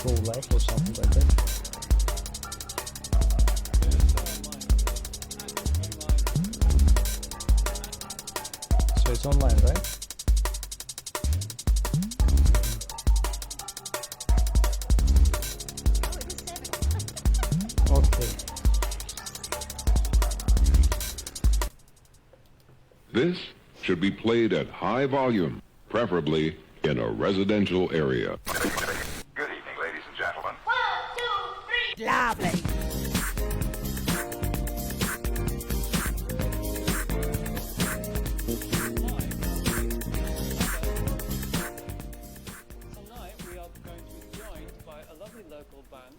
full life or something like that. So it's online, right? Okay. This should be played at high volume, preferably in a residential area. Good evening, ladies and gentlemen. 1, 2, 3. Lovely. Tonight we are going to be joined by a lovely local band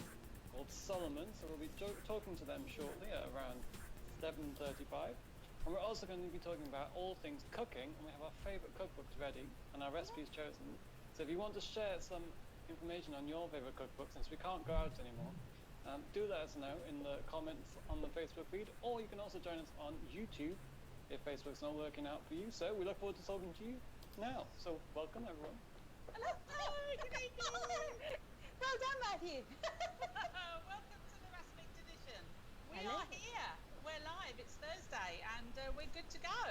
called Solomon, so we'll be talking to them shortly at around 7:35. And we're also going to be talking about all things cooking, and we have our favourite cookbooks ready and our recipes chosen. So if you want to share some information on your favourite cookbook, since we can't go out anymore, do let us know in the comments on the Facebook feed, or you can also join us on YouTube if Facebook's not working out for you. So we look forward to talking to you now. So welcome everyone. Hello. Good evening. Well done, Matthew. Welcome to the Maastricht edition. We are here. We're live. It's Thursday, and we're good to go.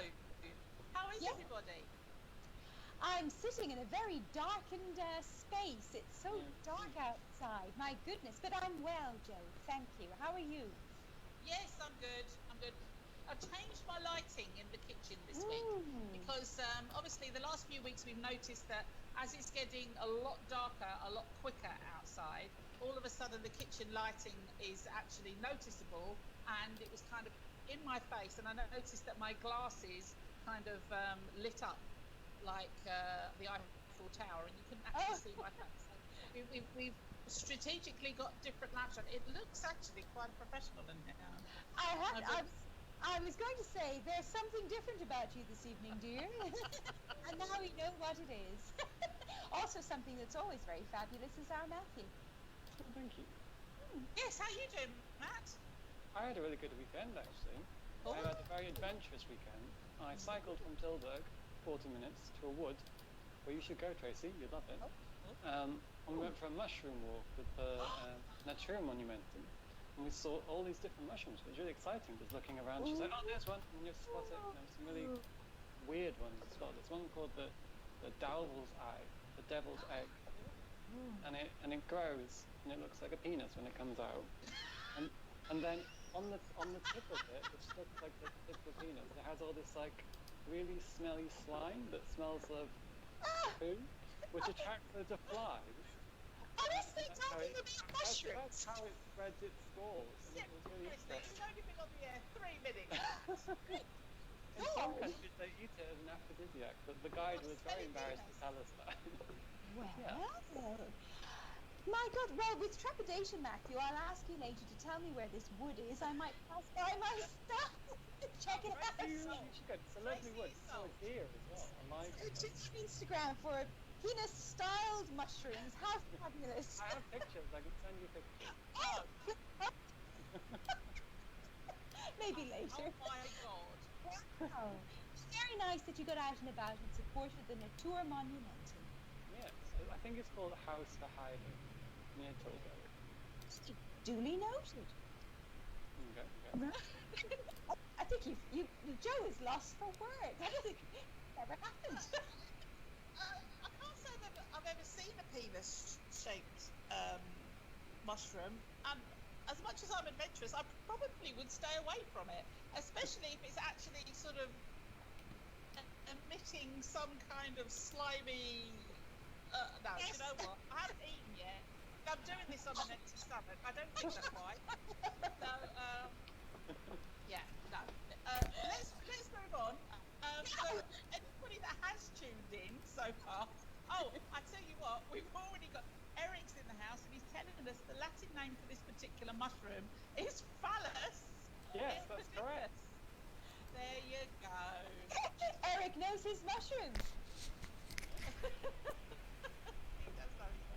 How is everybody? I'm sitting in a very darkened space. It's so dark outside. My goodness. But I'm well, Joe. Thank you. How are you? Yes, I'm good. I've changed my lighting in the kitchen this week because obviously the last few weeks we've noticed that as it's getting a lot darker, a lot quicker outside, all of a sudden the kitchen lighting is actually noticeable, and it was kind of in my face, and I noticed that my glasses kind of lit up like the Eiffel Tower, and you couldn't actually see my face. So we've strategically got different lamps on. It looks actually quite professional in here. I was going to say, there's something different about you this evening, dear. And now we know what it is. Also, something that's always very fabulous is our Matthew. Oh, thank you. Yes, how you doing, Matt? I had a really good weekend actually. I had a very adventurous weekend. I cycled from Tilburg 40 minutes to a wood where you should go, Tracy, you'd love it. And we went for a mushroom walk with the Natura Monumentum. And we saw all these different mushrooms. It was really exciting just looking around. She's like, oh, there's one. And you spot it. Some really weird ones as well. There's one called the devil's eye, the devil's egg. And it grows, and it looks like a penis when it comes out. And then on the tip of it, which looks like the tip of a penis, it has all this like really smelly slime that smells of food, which attracts loads of flies. Honestly, talking about mushrooms. That's how it spreads its spores. And it was really interesting. It's only been on the air 3 minutes. In some countries they eat it as an aphrodisiac, but the guide was very embarrassed to tell us that. Well, my God. Well, with trepidation, Matthew, I'll ask you later to tell me where this wood is. I might pass by myself. Check it out. You should go. It's a lovely wood. It's so deer as well. I like it. Search Instagram for penis-styled mushrooms. How fabulous! I have pictures. I can send you pictures. Maybe later. Oh my God! Wow. It's very nice that you got out and about and supported the Natura Monumentum. Yes, I think it's called House for Hiding near Tilburg. Duly noted. Okay. I think Joe is lost for words. I don't think it ever happened. I can't say that I've ever seen a penis-shaped mushroom, and as much as I'm adventurous, I probably would stay away from it, especially if it's actually sort of emitting some kind of slimy... no, you know what? I haven't eaten yet. I'm doing this on an empty stomach. I don't think that's why. So, yeah, no. Let's move on. So anybody that has tuned in so far, I tell you what, we've already got Eric's in the house, and he's telling us the Latin name for this particular mushroom is phallus. Yes, that's correct. There you go. Eric knows his mushrooms.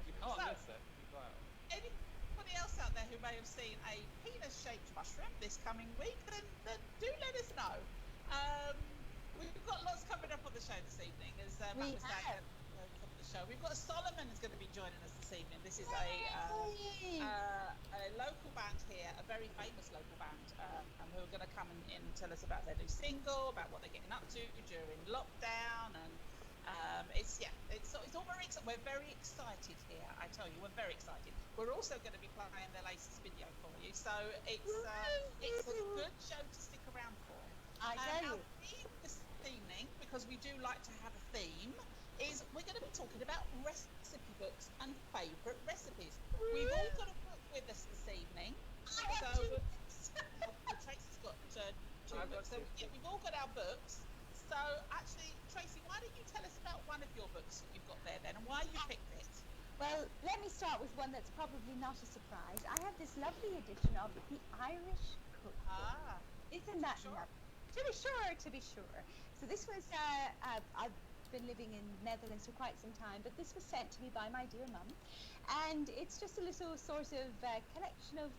You can't miss it. Wow. Anybody else out there who may have seen a penis-shaped mushroom this coming week, then do let us know. We've got lots coming up on the show this evening, as Matt was saying at the top of the show. We've got Solomon is going to be joining us this evening. This This is a local band here, a very famous local band, who are going to come and tell us about their new single, about what they're getting up to during lockdown, and it's all very exciting. We're very excited here. I tell you, we're very excited. We're also going to be playing their latest video for you, so it's a good show to stick around for. I tell you. Our theme this evening, because we do like to have a theme, is we're going to be talking about recipe books and favourite recipes. We've all got a book with us this evening. Tracy's got two books. So yeah, we've all got our books. So actually, Tracy, why don't you tell us about one of your books that you've got there then, and why you picked it? Well, let me start with one that's probably not a surprise. I have this lovely edition of the Irish Cookbook. Isn't that lovely? To be sure. So this was, I've been living in Netherlands for quite some time, but this was sent to me by my dear mum. And it's just a little sort of collection of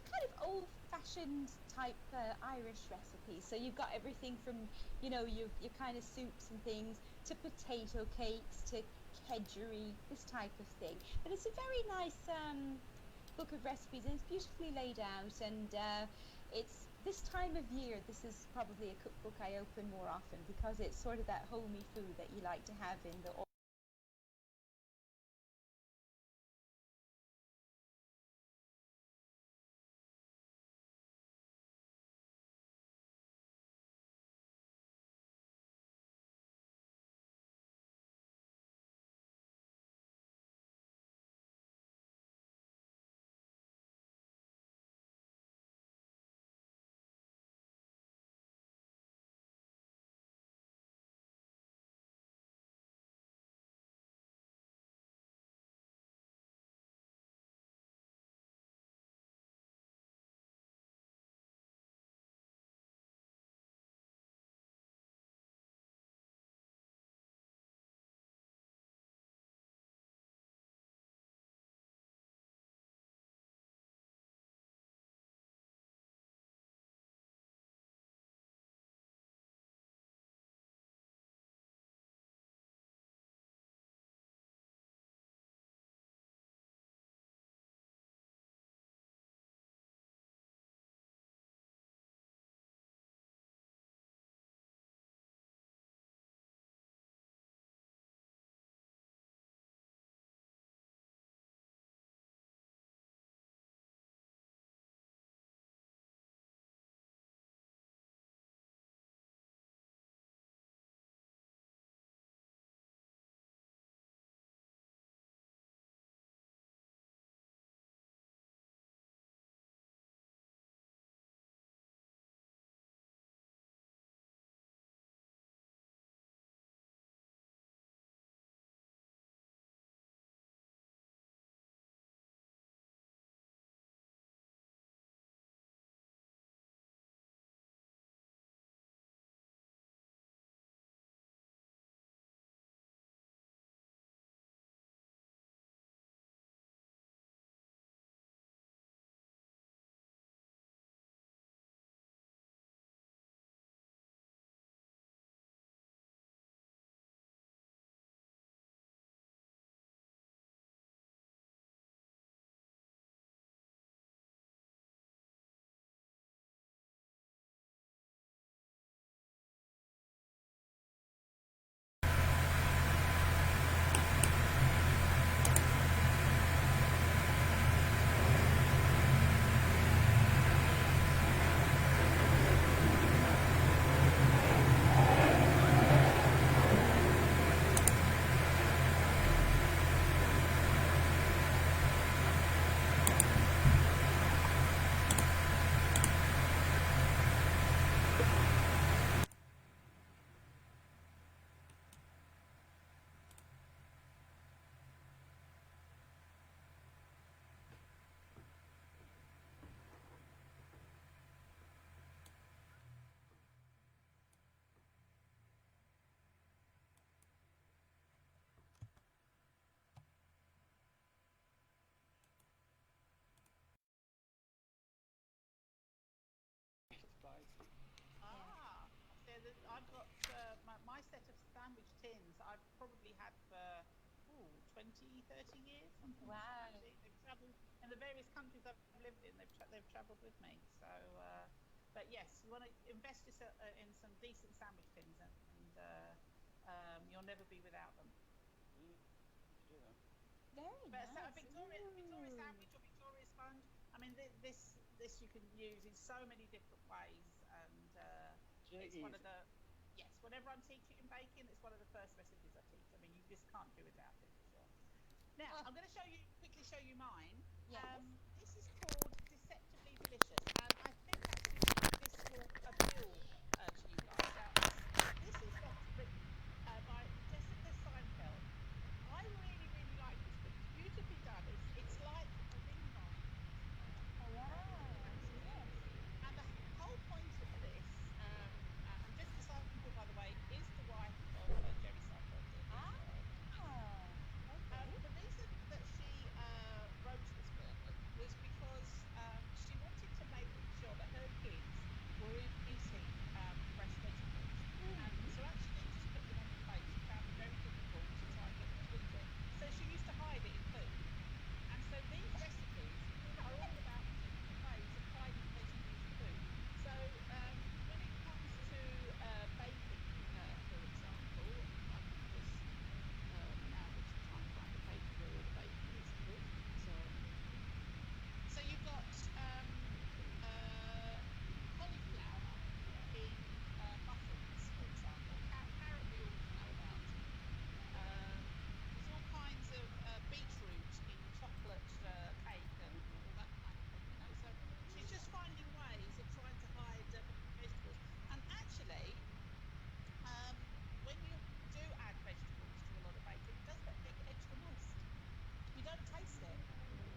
kind of old-fashioned type Irish recipes. So you've got everything from, your kind of soups and things, to potato cakes, to kedgeree, this type of thing. But it's a very nice book of recipes, and it's beautifully laid out, and it's this time of year, this is probably a cookbook I open more often, because it's sort of that homey food that you like to have in the I've got my set of sandwich tins I've probably had for 20, 30 years, something like that. various countries I've lived in, they've travelled with me. So, but yes, you want to invest yourself in some decent sandwich tins, and you'll never be without them. Very But nice. Victoria Ooh. sandwich or Victoria sponge. I mean, this you can use in so many different ways, and it's one of the Whenever I'm teaching baking, it's one of the first recipes I teach. I mean, you just can't do without it for sure. Now, I'm going to quickly show you mine. Yes. This is called Deceptively Delicious, and I think actually this will appeal to you guys. Now, this is written by Jessica Seinfeld. I really, really like this book. It's beautifully done. It's like a ring vine. Oh, wow. Yes. And the whole point of this, and Jessica Seinfeld, by the way, is the wife of Jerry Seinfeld. Okay. The reason that she wrote this book was because she wanted to make sure that her kids were eating fresh vegetables. And so actually to put them on the plate, she found it very difficult to try and get them to eat it. So she used to hide it in food. And so these recipes are all about different ways of hiding vegetables in food. So when it comes to baking, for example, I can just now just try and find the page where all the baking is put. So you've got cauliflower in muffins, for example. Carrot we all know about. There's all kinds of beetroot in chocolate cake and all that kind of thing, you know. So she's just finding ways of trying to hide vegetables. And actually, when you do add vegetables to a lot of bacon, it does make it extra moist. You don't taste it.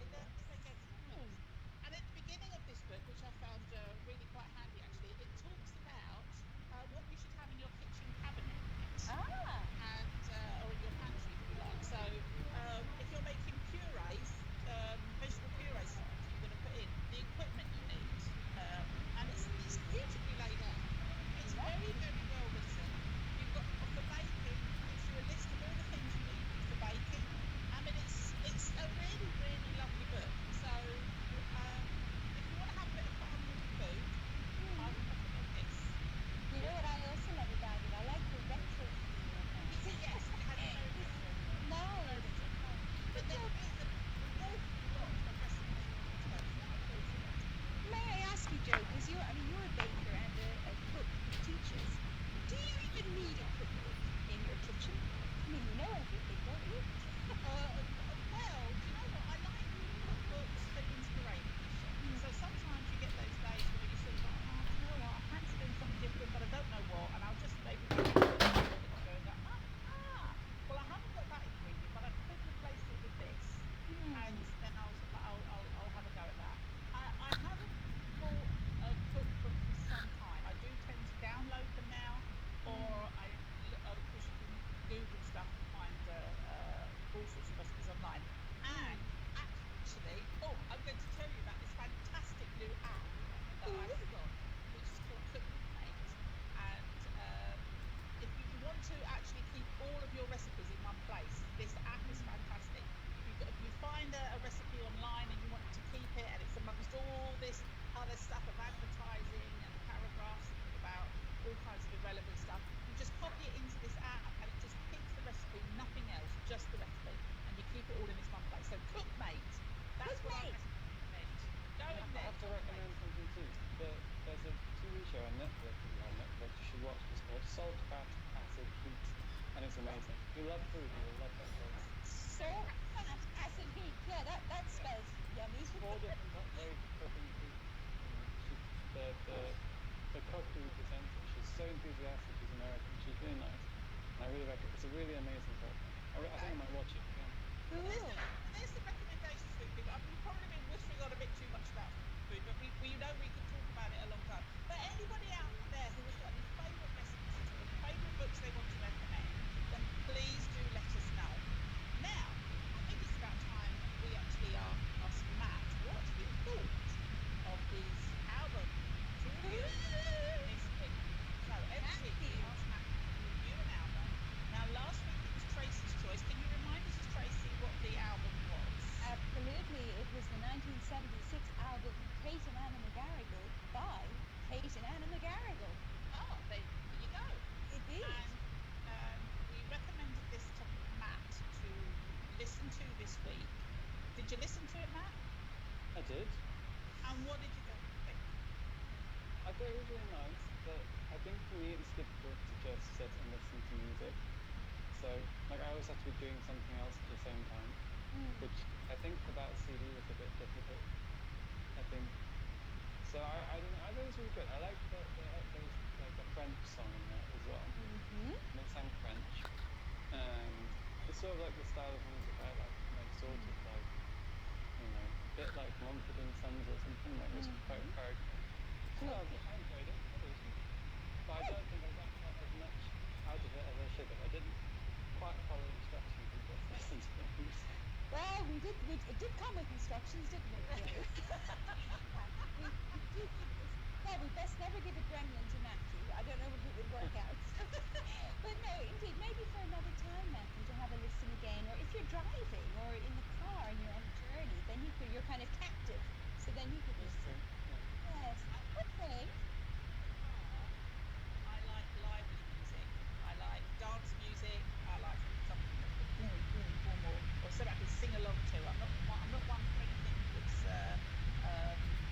It does make it extra moist. And at the beginning of this book, which I found really quite handy actually, it talks about what you should have in your kitchen cabinet and or in your pantry if you like. So if you're making purees, vegetable purees you're going to put in, the equipment you need, and it's beautifully laid out. It's very, very well written. You've got for baking, gives you a list of all the things you need for baking. I mean, it's a really, really lovely book. So if you want to have a bit of fun with food, I would recommend this. You know what I also love about it? I like the retro feel of it. Yes, it has a very retro. Nice. But there is an awful lot of recipes to go through. May I ask you, Joe, because you're a baker and a cook who teaches. Do you even need a cookbook in your kitchen? I mean, you know everything, don't you? Well, do you know what? I like cookbooks for inspiration. So sometimes you get those days where you sort of like, oh, you know what? I fancy doing something different, but I don't know what, and I'll just maybe go and go, well, I haven't got that ingredient, but I could replace it with this, and then I'll have a go at that. I haven't bought a cookbook for some time. I do tend to download them now, or of course you can Google stuff and find all sorts of recipes online. And actually, I'm going to tell you about this fantastic new app that I've got, which is called Cookbooks. And if you want to actually keep all of your recipes in one place, this app is fantastic. If you find a recipe online and you want to keep it, and it's amongst all this other stuff of advertising and paragraphs about all kinds of irrelevant stuff, you just copy it into this app and it just keeps the recipe, nothing else, just the recipe, and you keep it all in this one place. So Cookmate, that's what I recommend. Go in I there. have to recommend something too. There's a TV show on Netflix, if you have Netflix, you should watch. It's called Salt, Fat, Acid, Heat, and it's amazing. If you love food, you will love that show. Salt, fat, acid, heat. Yeah, that spells yummy. 4 different ways of cooking food. The cook who presents it, she's so enthusiastic, she's American, she's really nice. And I really recommend it's a really amazing book. I think I might watch it again. There's the recommendations for people. We've probably been whispering on a bit too much about food, but we know we can talk about it a long time. But anybody out there who has got any favourite recipes or favourite books they want to recommend, then please do let us know. Now, I think it's about time we actually ask Matt what he thought of his album to review this week. So every week we ask Matt to review an album. Now last week he 1976 album Kate and Anna McGarrigle by Kate and Anna McGarrigle. Oh, there you go. Indeed. And we recommended this to Matt to listen to this week. Did you listen to it, Matt? I did. And what did you think? I thought it was really nice, but I think for me it's difficult to just sit and listen to music. So, like, I always have to be doing something else at the same time, which I think without CD was a bit difficult. I think. So I don't know, I thought it was really good. I like that there was like a French song in there as well. And it sang French. And it's sort of like the style of music I like sort of like, you know, a bit like Mumford and Sons or something. Like, it was quite encouraging. So I enjoyed it. I did. But I don't think I got as much out of it as I should have. I didn't quite follow instructions and just listen to the music. Well, it did come with instructions, didn't it? We best never give a gremlin to Matthew. I don't know if it would work out. But no, indeed, maybe for another time, Matthew, to have a listen again, or if you're driving or in the car and you're on a journey, then you're kind of captive. So then you could listen. Yes. Okay. I like lively music. I like dance music. I like something that's very formal or something I can sing along to. I'm not one for anything that's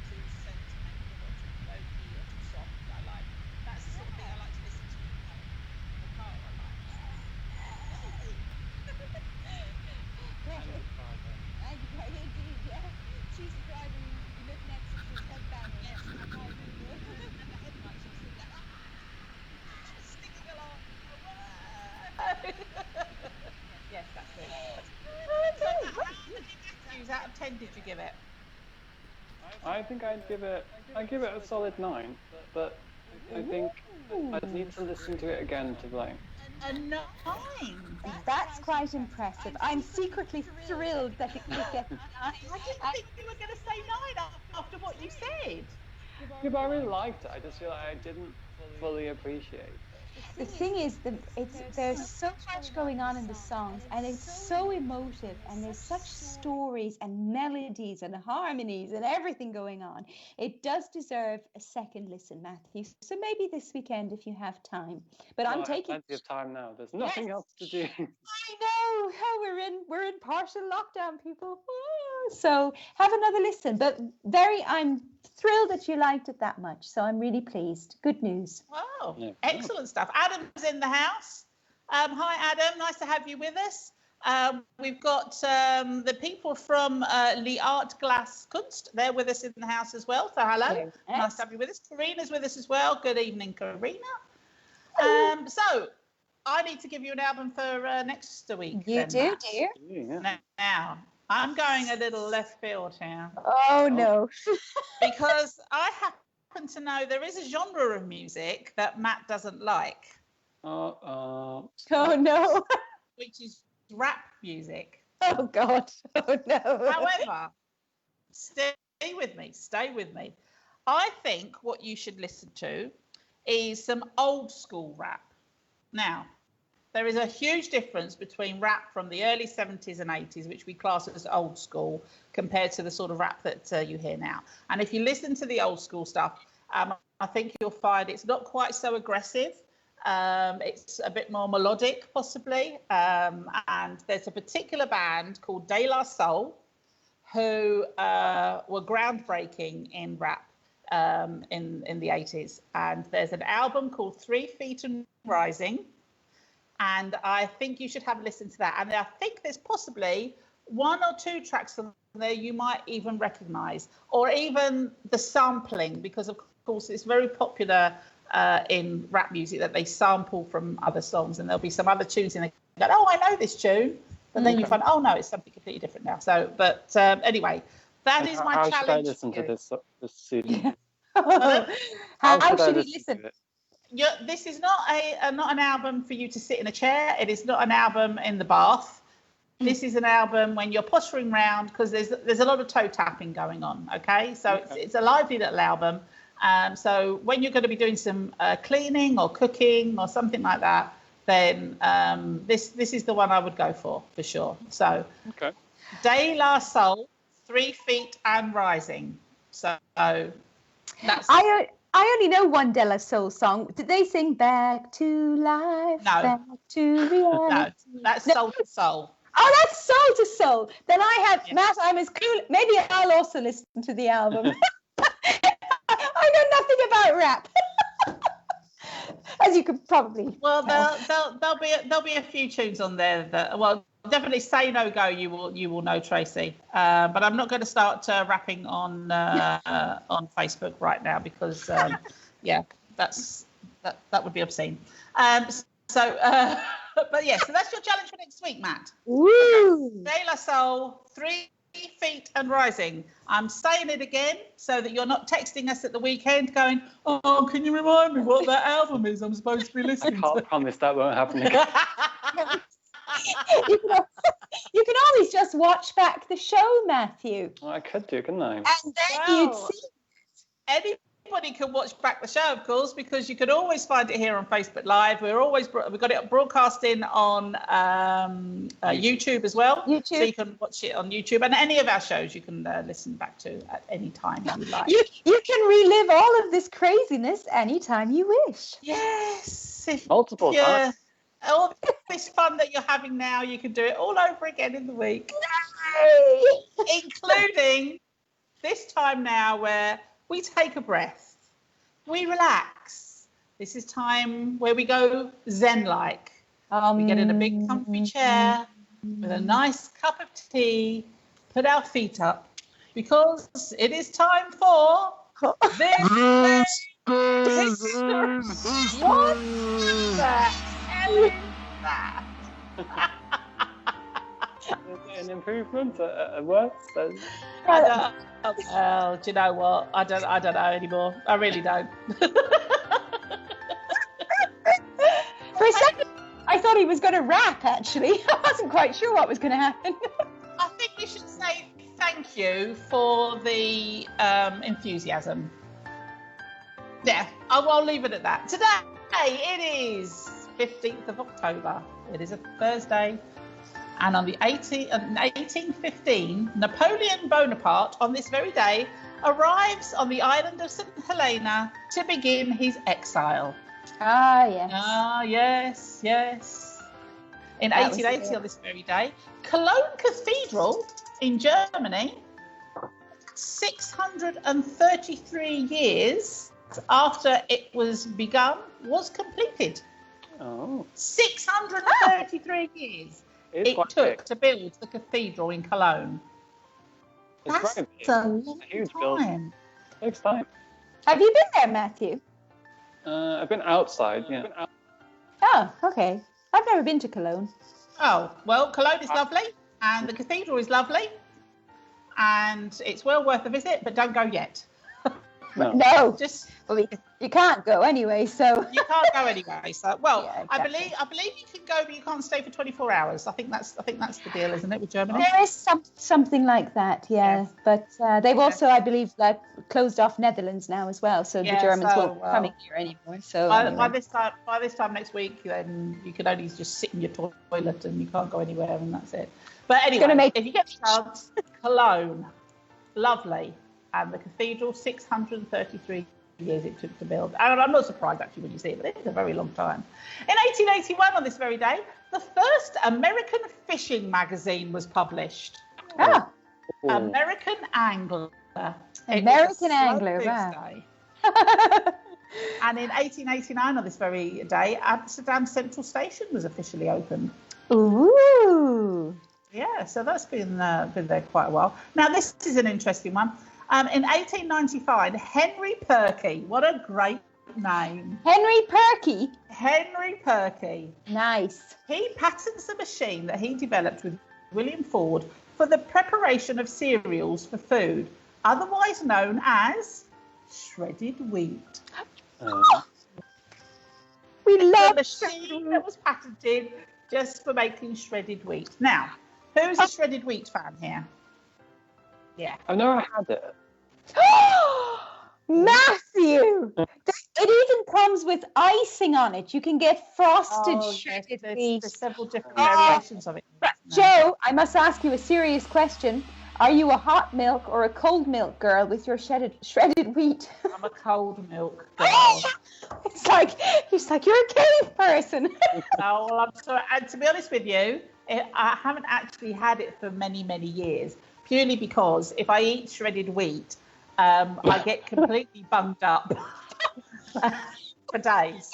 too sentimental or too folky or too soft. That's the sort of thing I like to listen to. In the car, I like. Indeed, yeah. She's the driver. You look next to she's headbanging. Yes, I and the headlights you see that. Singing along. Yes, that's it. So, how many Matthews out of 10 did you give it? I think I'd give it a solid 9, but I think I'd need to listen to it again to blame. A 9. That's quite impressive. I'm secretly thrilled that it gets. I didn't think you were going to say 9 after what you said. Yeah, but I really liked it. I just feel like I didn't fully appreciate it. The thing is, there's so much going on in the songs, and it's so emotive, and there's such stories and melodies and harmonies and everything going on. It does deserve a second listen, Matthew. So maybe this weekend if you have time. But I'm I have taking plenty of time now. There's nothing else to do. I know. Oh, we're in partial lockdown, people. So have another listen. But I'm thrilled that you liked it that much. So I'm really pleased. Good news. Oh, Yeah. excellent stuff. Adam's in the house. Hi, Adam. Nice to have you with us. We've got the people from the Art Glass Kunst. They're with us in the house as well. So hello. Yes. Nice to have you with us. Karina's with us as well. Good evening, Karina. So I need to give you an album for next week. You then, do, Matt. dear. Yeah. Now, I'm going a little left field here Oh, no. because I happen to know there is a genre of music that Matt doesn't like, Oh, no. which is rap music. Oh, God. Oh, no. However, stay with me. I think what you should listen to is some old school rap. Now, there is a huge difference between rap from the early 70s and 80s, which we class as old school, compared to the sort of rap that you hear now. And if you listen to the old school stuff, I think you'll find it's not quite so aggressive. It's a bit more melodic, possibly. And there's a particular band called De La Soul who were groundbreaking in rap in the 80s. And there's an album called 3 Feet and Rising. And I think you should have a listen to that. And I think there's possibly 1 or 2 tracks on there you might even recognise, or even the sampling, because of course it's very popular in rap music that they sample from other songs, and there'll be some other tunes in there. Go, oh, I know this tune, but then you find, oh no, it's something completely different now. So, but anyway, that is my challenge. How should I listen to this CD? How should you listen? to it? This is not an album for you to sit in a chair. It is not an album in the bath. This is an album when you're pottering around, because there's a lot of toe tapping going on. Okay, so it's a lively little album. So when you're going to be doing some cleaning or cooking or something like that, then this is the one I would go for sure. So De La Soul, 3 Feet and Rising. So that's... I only know one De La Soul song. Did they sing Back to Life? No. Back to reality? No, that's Soul to Soul. Oh, that's Soul to Soul. Then I have, Yeah. Matt, I'm as cool. Maybe I'll also listen to the album. I know nothing about rap. As you could probably Well, tell. there'll be a few tunes on there that, well, definitely Say No Go. You will know, Tracy. But I'm not going to start rapping on Facebook right now because yeah, that would be obscene. But yeah, so that's your challenge for next week, Matt. Woo! De La Soul, 3 Feet and Rising. I'm saying it again so that you're not texting us at the weekend going, oh, can you remind me what that album is I'm supposed to be I listening can't to? promise that won't happen again. You can always just watch back the show, Matthew. Well, I could do, couldn't I? And then you'd Well, see. Anybody can watch back the show, of course, because you can always find it here on Facebook Live. We've got it broadcasting on YouTube as well. YouTube. So you can watch it on YouTube, and any of our shows you can listen back to at any time you like. You can relive all of this craziness anytime you wish. Yes. Multiple times. All this fun that you're having now, you can do it all over again in the week, including this time now where we take a breath, we relax. This is time where we go Zen-like. We get in a big comfy chair with a nice cup of tea, put our feet up, because it is time for this. What the hell is that? Is it an improvement at worst? Well, do you know what? I don't know anymore. I really don't. For a second, I thought he was going to rap, actually. I wasn't quite sure what was going to happen. I think we should say thank you for the enthusiasm. Yeah, I'll leave it at that. Today, it is 15th of October. It is a Thursday. And on the 1815, Napoleon Bonaparte, on this very day, arrives on the island of St. Helena to begin his exile. Ah, yes. Ah, yes, yes. In That was 1880, it. on this very day, Cologne Cathedral in Germany, 633 years after it was begun, was completed. Oh, 633 years it's it quite took big. to build the cathedral in Cologne. It's That's quite big. a long huge building. time. Takes time. Have you been there, Matthew? I've been outside, yeah. Oh, okay. I've never been to Cologne. Oh, well, Cologne is lovely, and the cathedral is lovely, and it's well worth a visit, but don't go yet. No. No, Just well, you can't go anyway, so. you can't go anyway. So, well, Yeah, I exactly. believe you can go, but you can't stay for 24 hours. I think that's the deal, isn't it, with Germany? There is something like that, yeah. Yes. But they've also, I believe, closed off Netherlands now as well, so Yeah, the Germans so, won't be coming here anymore. So By anyway. this time next week, then you can only just sit in your toilet and you can't go anywhere, and that's it. But anyway, Gonna make- if you get the chance, Cologne, lovely, and the cathedral, 633 years it took to build. And I'm not surprised actually when you see it, but it's a very long time. In 1881, on this very day, the first American fishing magazine was published. Ah, American Angler. It was a American slow Angler, news wow. day. And in 1889, on this very day, Amsterdam Central Station was officially opened. Ooh. Yeah, so that's been there quite a while. Now, this is an interesting one. In 1895, Henry Perky, what a great name. Henry Perky. Henry Perky. Nice. He patents a machine that he developed with William Ford for the preparation of cereals for food, otherwise known as shredded wheat. We The love machine that was patented just for making shredded wheat. Now, who's a shredded wheat fan here? Yeah. I've never had it. Matthew! It even comes with icing on it. You can get frosted shredded wheat. There's several different variations of it. Joe, I must ask you a serious question. Are you a hot milk or a cold milk girl with your shredded wheat? I'm a cold milk girl. He's like, you're a cave person. Oh, well, I'm sorry. And to be honest with you, I haven't actually had it for many, many years, purely because if I eat shredded wheat, I get completely bunged up for days.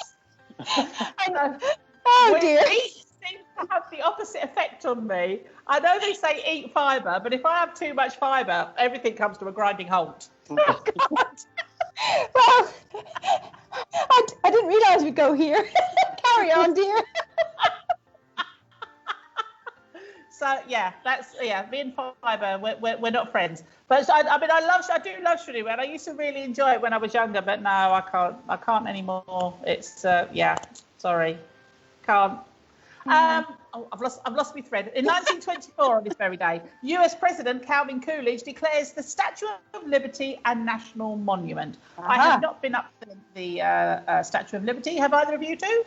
I know. Oh, dear. Wheat seems to have the opposite effect on me. I know they say eat fibre, but if I have too much fibre, everything comes to a grinding halt. Oh, God. Well, I didn't realise we'd go here. Carry on, dear. So me and fibre, we're not friends. But I do love shredded wheat. I used to really enjoy it when I was younger, but no, I can't anymore. It's sorry, can't. I've lost my thread. In 1924, on this very day, U.S. President Calvin Coolidge declares the Statue of Liberty a national monument. I have not been up to the Statue of Liberty. Have either of you two?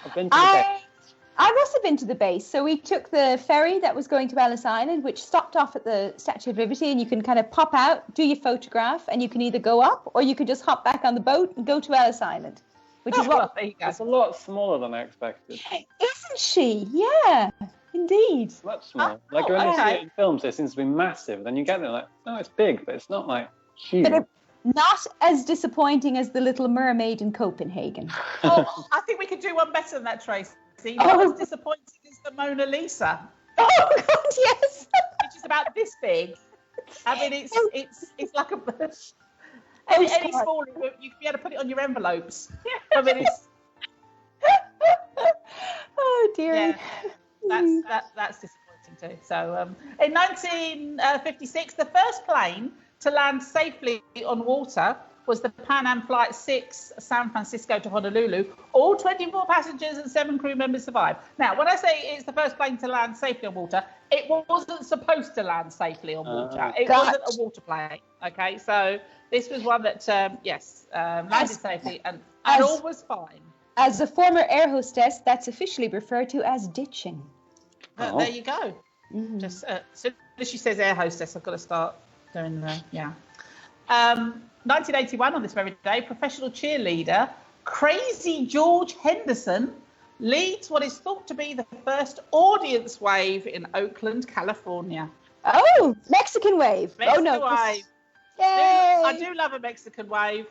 I've been to the base. I must have been to the base. So we took the ferry that was going to Ellis Island, which stopped off at the Statue of Liberty, and you can kind of pop out, do your photograph, and you can either go up or you can just hop back on the boat and go to Ellis Island, which is what. There you go. It's a lot smaller than I expected. Isn't she? Yeah, indeed. It's much smaller. Like when you see it in films, it seems to be massive. Then you get there like, no, it's big, but it's not like huge. But not as disappointing as the Little Mermaid in Copenhagen. Oh, I think we could do one better than that, Tracy. Not as disappointing as the Mona Lisa. Oh God, yes. Which is about this big. I mean, it's like a any smaller, you'd be able to put it on your envelopes. I mean, it's. Oh dear. Yeah, that's disappointing too. So, in 1956, the first plane to land safely on water was the Pan Am Flight 6, San Francisco to Honolulu. All 24 passengers and 7 crew members survived. Now, when I say it's the first plane to land safely on water, it wasn't supposed to land safely on water. It wasn't a water plane. Okay, so this was one that, landed safely and all was fine. As a former air hostess, that's officially referred to as ditching. There you go. Mm-hmm. Just as soon as she says air hostess, I've got to start doing the, 1981, on this very day, professional cheerleader Crazy George Henderson leads what is thought to be the first audience wave in Oakland, California. Oh, Mexican wave. Mexican wave. Yay. I do love a Mexican wave.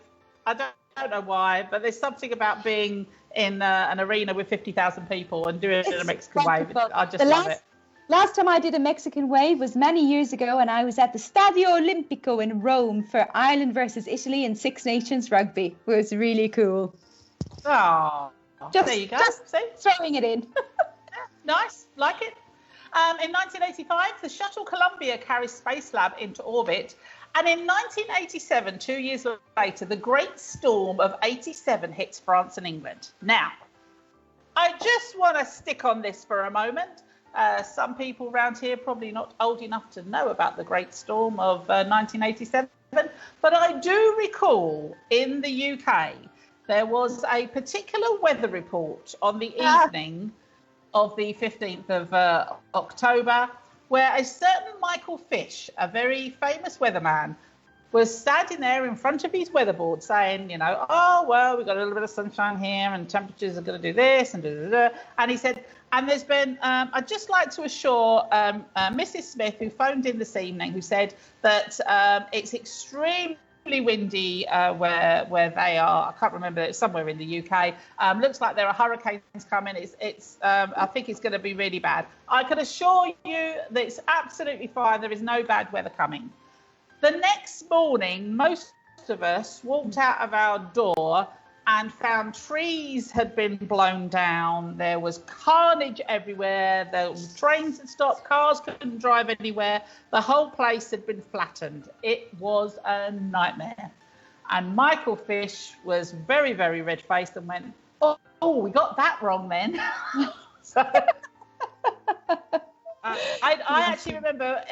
I don't know why, but there's something about being in an arena with 50,000 people and doing a Mexican wave. I just love it. Last time I did a Mexican wave was many years ago, and I was at the Stadio Olimpico in Rome for Ireland versus Italy in Six Nations rugby. It was really cool. Oh, there you go. Just throwing it in. Nice, like it. In 1985, the shuttle Columbia carried Spacelab into orbit. And in 1987, 2 years later, the Great Storm of '87 hits France and England. Now, I just want to stick on this for a moment. Some people around here probably not old enough to know about the Great Storm of 1987, but I do recall in the UK there was a particular weather report on the evening of the 15th of October where a certain Michael Fish, a very famous weatherman, was standing there in front of his weatherboard saying, we've got a little bit of sunshine here and temperatures are going to do this and da-da-da. And he said, and there's been, I'd just like to assure Mrs. Smith, who phoned in this evening, who said that it's extremely windy where they are. I can't remember, it's somewhere in the UK. Looks like there are hurricanes coming. It's I think it's going to be really bad. I can assure you that it's absolutely fine. There is no bad weather coming. The next morning, most of us walked out of our door and found trees had been blown down. There was carnage everywhere. The trains had stopped. Cars couldn't drive anywhere. The whole place had been flattened. It was a nightmare. And Michael Fish was very, very red-faced and went, oh, we got that wrong then. So... I actually remember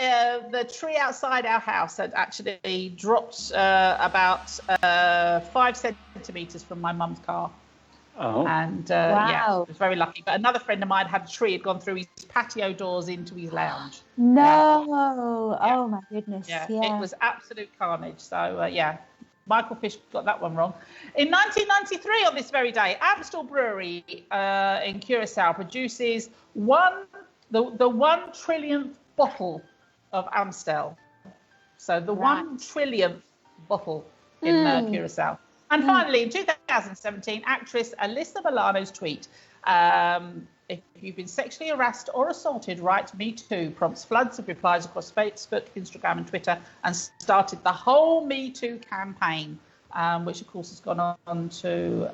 the tree outside our house had actually dropped about 5 centimetres from my mum's car. Oh. And yeah, I was very lucky. But another friend of mine had a tree had gone through his patio doors into his lounge. No. Yeah. Oh my goodness. Yeah, Yeah. it was absolute carnage. So yeah, Michael Fish got that one wrong. In 1993, on this very day, Amstel Brewery in Curacao produces the 1 trillionth bottle of Amstel. So the 1 trillionth bottle in Curacao. And finally, in 2017, actress Alyssa Milano's tweet, if you've been sexually harassed or assaulted, write Me Too, prompts floods of replies across Facebook, Instagram and Twitter, and started the whole Me Too campaign, which of course has gone on to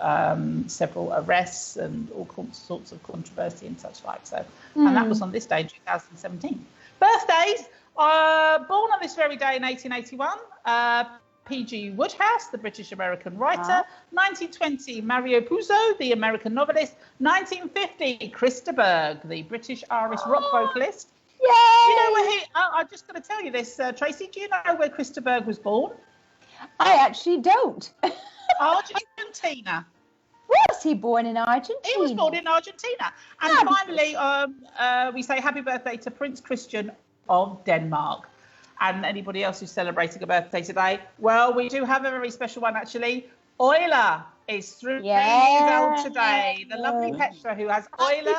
several arrests and all sorts of controversy and such like. So, and that was on this day, 2017. Birthdays, born on this very day in 1881, P.G. Wodehouse, the British-American writer. 1920, Mario Puzo, the American novelist. 1950, Chris de Burgh, the British-Irish rock vocalist. Yay! You know where I'm just going to tell you this, Tracy. Do you know where Chris de Burgh was born? I actually don't. Argentina. Was he born in Argentina? He was born in Argentina. And finally, we say happy birthday to Prince Christian of Denmark. And anybody else who's celebrating a birthday today, well, we do have a very special one, actually. Euler is 3 years old today. The lovely Petra, who has Euler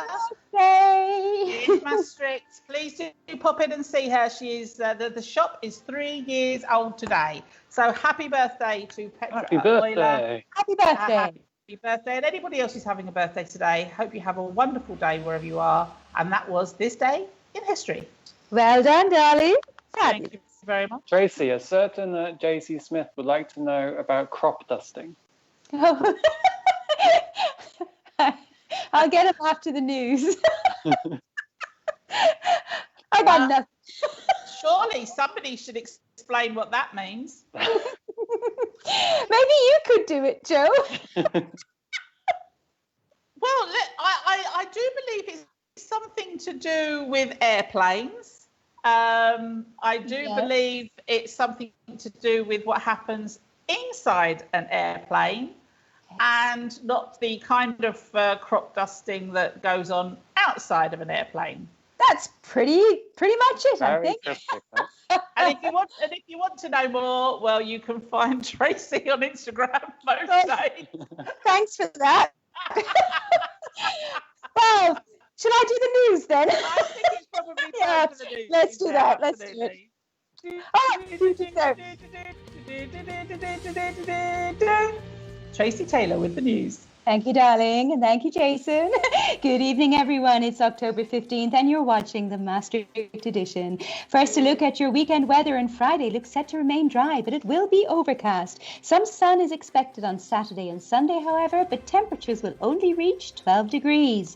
in Maastricht. Please do pop in and see her. She is the shop is 3 years old today. So happy birthday to Petra. Happy birthday. Euler. Happy birthday. Happy birthday. And anybody else who's having a birthday today, hope you have a wonderful day wherever you are. And that was this day in history. Well done, darling. Thank you very much. Tracy, a certain J.C. Smith would like to know about crop dusting. Oh. I'll get him after the news. I got nothing. Surely somebody should explain what that means. Maybe you could do it, Joe. Well, I do believe it's something to do with airplanes. I do believe it's something to do with what happens inside an airplane and not the kind of crop dusting that goes on outside of an airplane. That's pretty much it, I think. And if you want to know more, well, you can find Tracy on Instagram most days. Thanks for that. Well, should I do the news then? I think it's probably time for the news. Let's do that. Let's do it. Tracy Taylor with the news. Thank you, darling, and thank you, Jason. Good evening, everyone. It's October 15th, and you're watching the Maastricht edition. First, a look at your weekend weather, and Friday looks set to remain dry, but it will be overcast. Some sun is expected on Saturday and Sunday, however, but temperatures will only reach 12 degrees.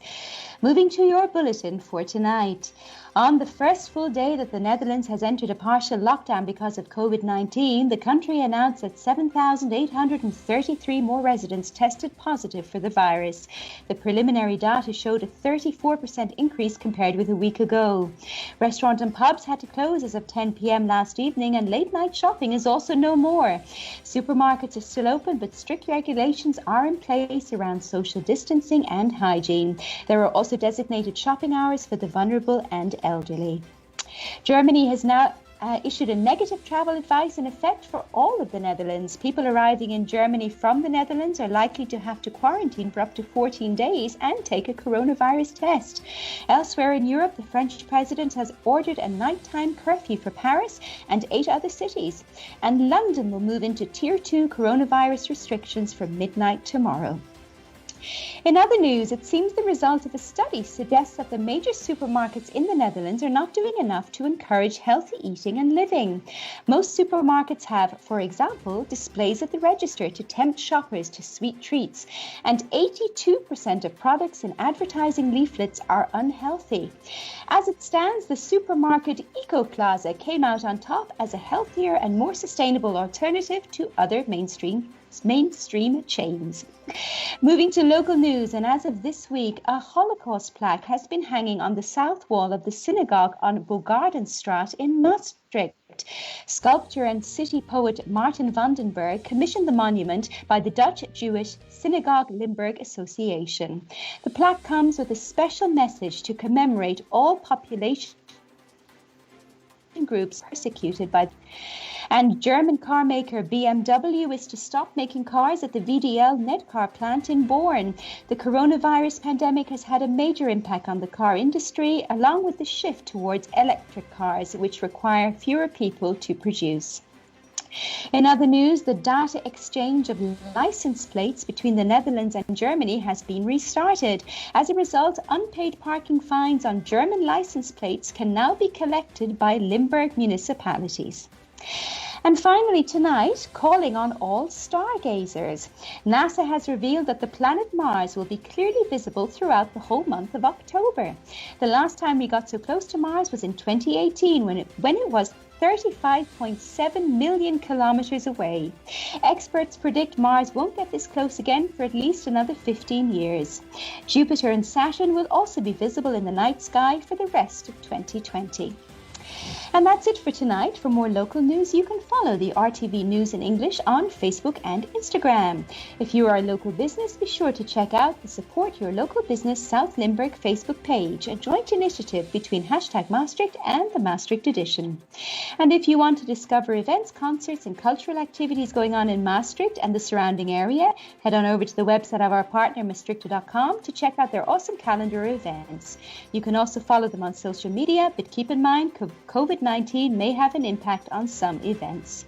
Moving to your bulletin for tonight. On the first full day that the Netherlands has entered a partial lockdown because of COVID-19, the country announced that 7,833 more residents tested positive for the virus. The preliminary data showed a 34% increase compared with a week ago. Restaurants and pubs had to close as of 10 p.m. last evening, and late-night shopping is also no more. Supermarkets are still open, but strict regulations are in place around social distancing and hygiene. There are also designated shopping hours for the vulnerable and elderly. Germany has now issued a negative travel advice in effect for all of the Netherlands. People arriving in Germany from the Netherlands are likely to have to quarantine for up to 14 days and take a coronavirus test. Elsewhere in Europe, the French president has ordered a nighttime curfew for Paris and 8 other cities. And London will move into Tier 2 coronavirus restrictions from midnight tomorrow. In other news, it seems the result of a study suggests that the major supermarkets in the Netherlands are not doing enough to encourage healthy eating and living. Most supermarkets have, for example, displays at the register to tempt shoppers to sweet treats, and 82% of products in advertising leaflets are unhealthy. As it stands, the supermarket Eco Plaza came out on top as a healthier and more sustainable alternative to other mainstream chains. Moving to local news, and as of this week, a Holocaust plaque has been hanging on the south wall of the synagogue on Bogardenstraat in Maastricht. Maastricht. Sculptor and city poet Martin van den Berg commissioned the monument by the Dutch Jewish Synagogue Limburg Association. The plaque comes with a special message to commemorate all population groups persecuted by. And German car maker BMW is to stop making cars at the VDL Nedcar plant in Born. The coronavirus pandemic has had a major impact on the car industry, along with the shift towards electric cars, which require fewer people to produce. In other news, the data exchange of license plates between the Netherlands and Germany has been restarted. As a result, unpaid parking fines on German license plates can now be collected by Limburg municipalities. And finally tonight, calling on all stargazers. NASA has revealed that the planet Mars will be clearly visible throughout the whole month of October. The last time we got so close to Mars was in 2018 when it was 35.7 million kilometers away. Experts predict Mars won't get this close again for at least another 15 years. Jupiter and Saturn will also be visible in the night sky for the rest of 2020. And that's it for tonight. For more local news, you can follow the RTV News in English on Facebook and Instagram. If you are a local business, be sure to check out the Support Your Local Business South Limburg Facebook page, a joint initiative between #Maastricht and the Maastricht edition. And if you want to discover events, concerts and cultural activities going on in Maastricht and the surrounding area, head on over to the website of our partner Maastricht.com to check out their awesome calendar of events. You can also follow them on social media, but keep in mind COVID-19 may have an impact on some events.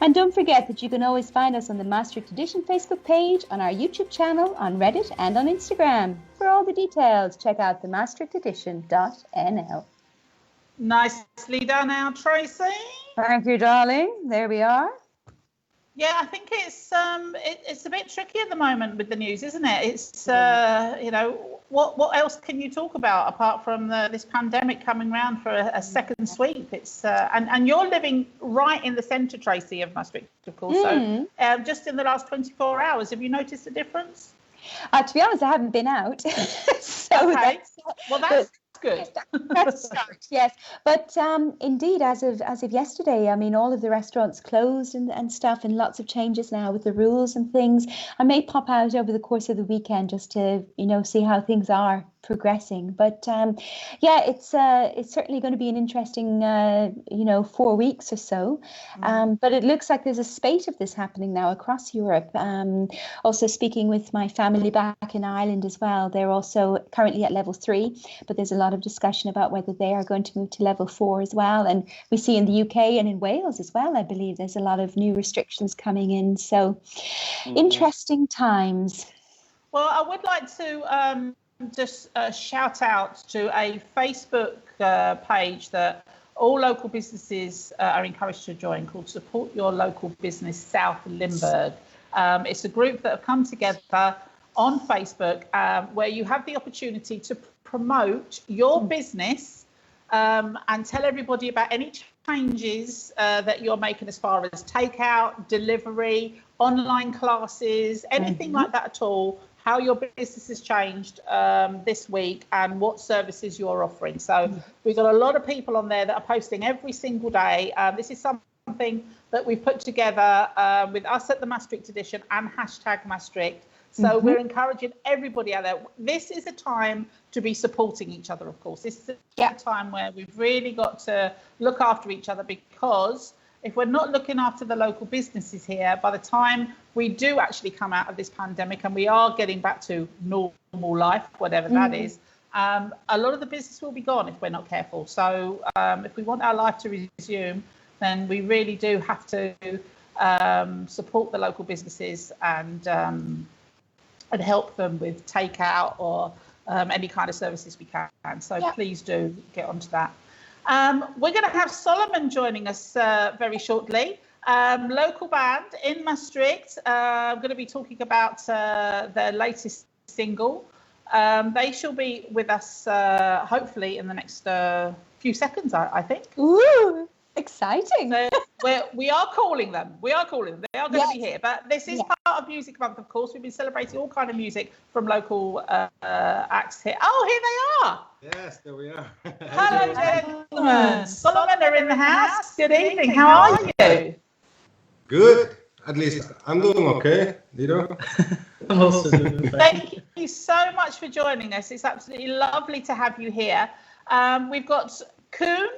And don't forget that you can always find us on the Maastricht Edition Facebook page, on our YouTube channel, on Reddit and on Instagram. For all the details, check out the maastrichtedition.nl. Nicely done, our Tracy. Thank you, darling. There we are. Yeah, I think it's a bit tricky at the moment with the news, isn't it? It's what else can you talk about apart from this pandemic coming round for a second sweep? It's and you're living right in the centre, Tracy, of Maastricht, of course. So just in the last 24 hours, have you noticed a difference? To be honest, I haven't been out. So okay. That's good. That's a start, yes. But indeed, as of yesterday, I mean, all of the restaurants closed and stuff, and lots of changes now with the rules and things. I may pop out over the course of the weekend just to, see how things are progressing. But it's certainly going to be an interesting 4 weeks or so. But it looks like there's a spate of this happening now across Europe. Also speaking with my family back in Ireland as well, they're also currently at level 3, but there's a lot of discussion about whether they are going to move to level 4 as well. And we see in the UK and in Wales as well, I believe there's a lot of new restrictions coming in. So interesting times. Well, I would like to just shout out to a Facebook page that all local businesses are encouraged to join, called Support Your Local Business South Limburg. It's a group that have come together on Facebook where you have the opportunity to promote your business and tell everybody about any changes that you're making as far as takeout, delivery, online classes, anything like that at all, how your business has changed this week and what services you're offering. So we've got a lot of people on there that are posting every single day. This is something that we've put together with us at the Maastricht Edition and #Maastricht. So we're encouraging everybody out there. This is a time to be supporting each other, of course. This is a time where we've really got to look after each other, because if we're not looking after the local businesses here, by the time we do actually come out of this pandemic and we are getting back to normal life, whatever that is, a lot of the business will be gone if we're not careful. So if we want our life to resume, then we really do have to support the local businesses and help them with takeout or any kind of services we can. So please do get onto that. We're going to have Solomon joining us very shortly. Local band in Maastricht. I'm going to be talking about their latest single. They shall be with us hopefully in the next few seconds, I think. Ooh, exciting. So, We are calling them. We are calling them. They are going to be Yes. here. But this is part of Music Month, of course. We've been celebrating all kind of music from local acts here. Oh, here they are. Yes, there we are. Hello, gentlemen. Solomon are in the house. Good evening. How are you? Good. At least I'm doing okay. Ido? I'm also doing fine. Thank you so much for joining us. It's absolutely lovely to have you here. We've got Koen,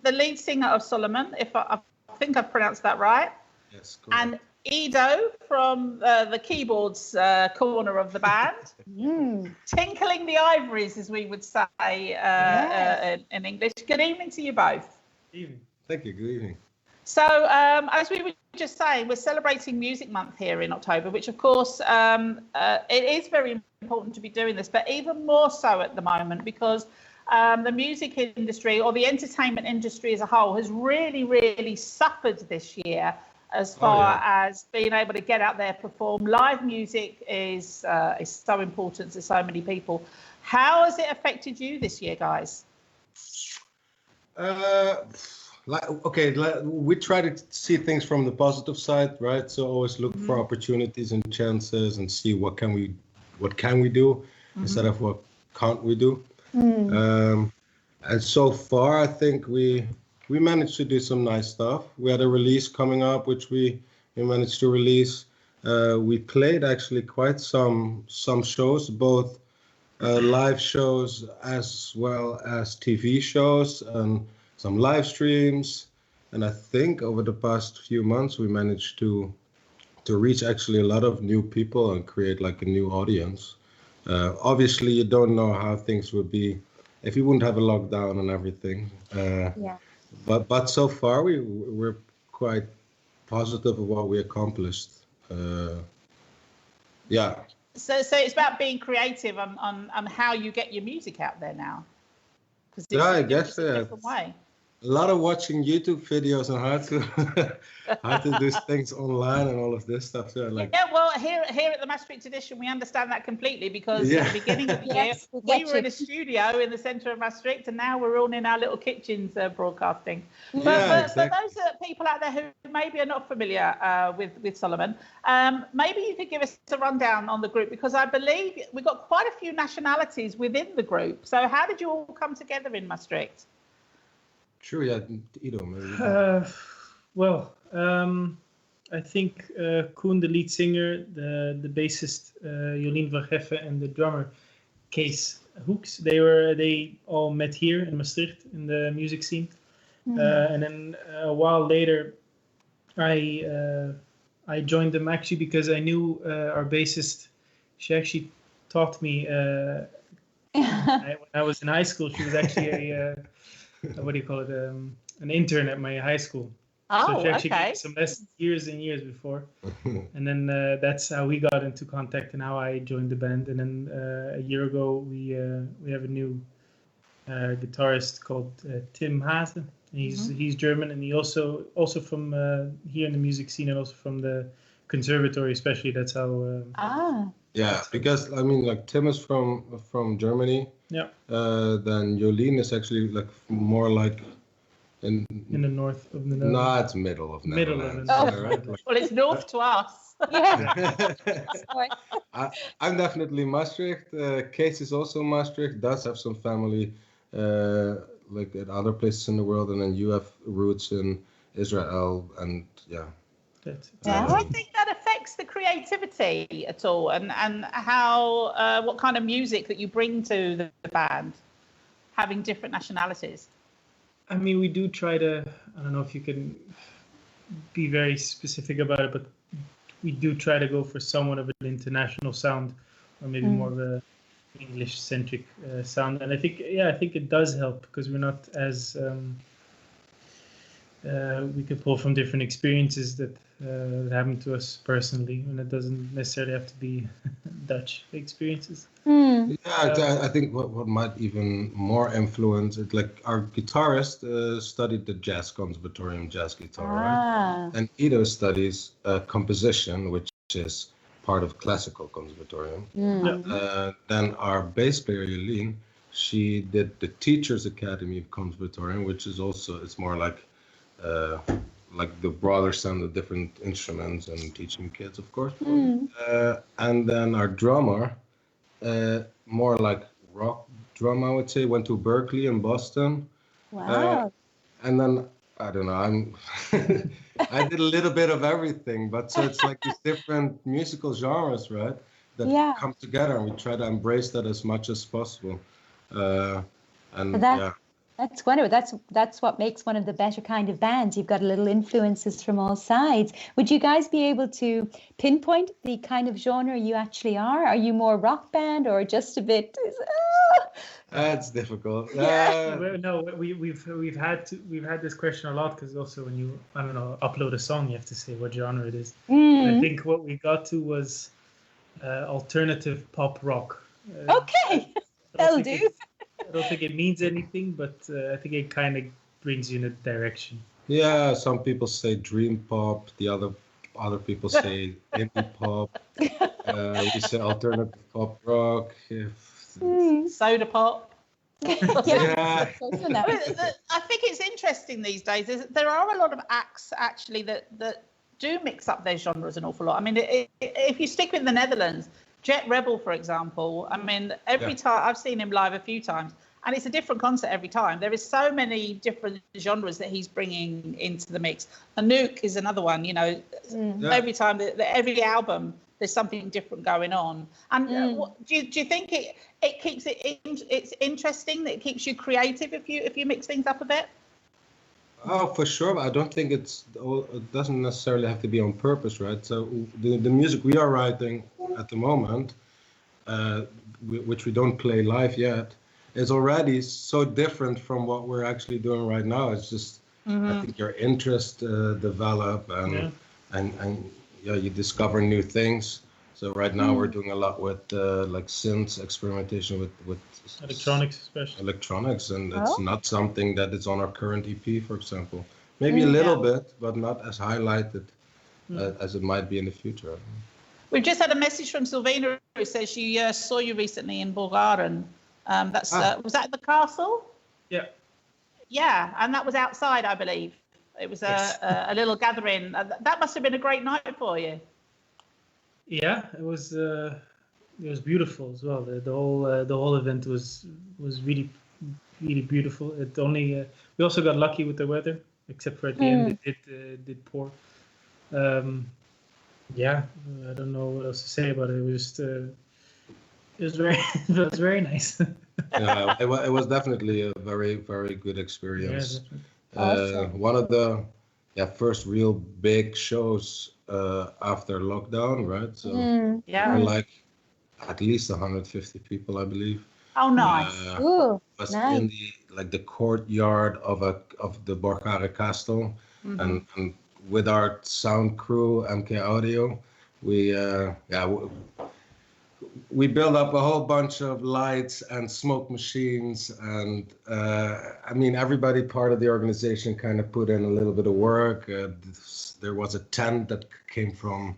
the lead singer of Solomon, if I think I've pronounced that right. Yes, correct. And Ido from the keyboards corner of the band. Tinkling the ivories, as we would say in English. Good evening to you both. Evening. Thank you. Good evening. So, as we were just saying, we're celebrating Music Month here in October, which, of course, it is very important to be doing this, but even more so at the moment because the music industry or the entertainment industry as a whole has really, really suffered this year as far as being able to get out there, perform. Live music is so important to so many people. How has it affected you this year, guys? We try to see things from the positive side, right? So always look for opportunities and chances and see what can we do instead of what can't we do. And so far, I think we managed to do some nice stuff. We had a release coming up, which we managed to release. We played actually quite some shows, both live shows as well as TV shows and some live streams. And I think over the past few months, we managed to reach actually a lot of new people and create like a new audience. Obviously, you don't know how things would be if you wouldn't have a lockdown and everything. But so far, we're quite positive of what we accomplished. So it's about being creative on how you get your music out there now. I guess a different way. A lot of watching YouTube videos on how to do things online and all of this stuff. So Well, here at the Maastricht edition, we understand that completely because at the beginning of the year, we were in a studio in the centre of Maastricht, and now we're all in our little kitchens broadcasting. But for those people out there who maybe are not familiar with Solomon, maybe you could give us a rundown on the group, because I believe we've got quite a few nationalities within the group. So how did you all come together in Maastricht? Sure, Ido, maybe. I think Koen, the lead singer, the bassist Jolien van Geffen, and the drummer Kees Hoeks, they all met here in Maastricht in the music scene. And then a while later, I joined them actually because I knew our bassist. She actually taught me when I was in high school. She was actually what do you call it? An intern at my high school. So she actually gave me some lessons years and years before. And then that's how we got into contact and how I joined the band. And then a year ago, we have a new guitarist called Tim Haase. He's German, and he also from here in the music scene and also from the conservatory, especially. That's how. Because I mean, like Tim is from Germany. Yeah. Then Jolien is actually like more like in the north of the Netherlands. No, it's middle of Netherlands. Right? Well, it's north to us. I'm definitely Maastricht. Kees is also Maastricht. Does have some family like at other places in the world, and then you have roots in Israel, and Do you think that affects the creativity at all, and how what kind of music that you bring to the band, having different nationalities? I mean, we do try to. I don't know if you can be very specific about it, but we do try to go for somewhat of an international sound, or maybe more of a English-centric sound. And I think it does help because we're not as we could pull from different experiences that happened to us personally, and it doesn't necessarily have to be Dutch experiences. I think what might even more influence it, like our guitarist studied the Jazz Conservatorium jazz guitar, right? And Ido studies composition, which is part of classical conservatorium. Then our bass player Jolien, she did the Teachers Academy of Conservatorium, which is also, it's more like like the broader sound of different instruments and teaching kids, of course. And then our drummer, more like rock drum, I would say, went to Berkeley in Boston. Wow. And then I don't know, I did a little bit of everything, but so it's like these different musical genres, right? That come together, and we try to embrace that as much as possible. That's wonderful. That's what makes one of the better kind of bands. You've got a little influences from all sides. Would you guys be able to pinpoint the kind of genre you actually are? Are you more rock band or just a bit? That's difficult. No, we've had this question a lot, because also when you upload a song, you have to say what genre it is. I think what we got to was alternative pop rock. Okay, that'll do. I don't think it means anything, but I think it kind of brings you in a direction. Yeah, some people say dream pop. The other people say indie pop. We say alternative pop rock. Soda pop. Yeah. I think it's interesting these days. There are a lot of acts actually that do mix up their genres an awful lot. I mean, if you stick with the Netherlands, Jet Rebel, for example, I mean, every time I've seen him live a few times, and it's a different concert every time. There is so many different genres that he's bringing into the mix. Anouk is another one, every time, every album, there's something different going on. And do you think it keeps it's interesting, that it keeps you creative if you mix things up a bit? Oh, for sure. I don't think it doesn't necessarily have to be on purpose, right? So the music we are writing at the moment, which we don't play live yet, is already so different from what we're actually doing right now. It's just, I think your interest develop and you discover new things. So right now we're doing a lot with like synths, experimentation with electronics, especially. Electronics, and it's not something that is on our current EP, for example. Maybe a little bit, but not as highlighted as it might be in the future. We've just had a message from Sylvina who says she saw you recently in Borgharen. Was that the castle? Yeah. Yeah, and that was outside, I believe. It was a little gathering. That must have been a great night for you. Yeah, it was beautiful as well. The whole event was really beautiful. It only we also got lucky with the weather, except for at the end it did pour. Yeah, I don't know what else to say about it. It was very nice. Yeah, it was definitely a very, very good experience. Yeah, awesome. One of the first real big shows after lockdown, right? So we're like at least 150 people, I believe. Oh, nice. Was in the courtyard of the Borgharen Castle, and with our sound crew, MK Audio, we built up a whole bunch of lights and smoke machines, and I mean, everybody part of the organization kind of put in a little bit of work. There was a tent that came from,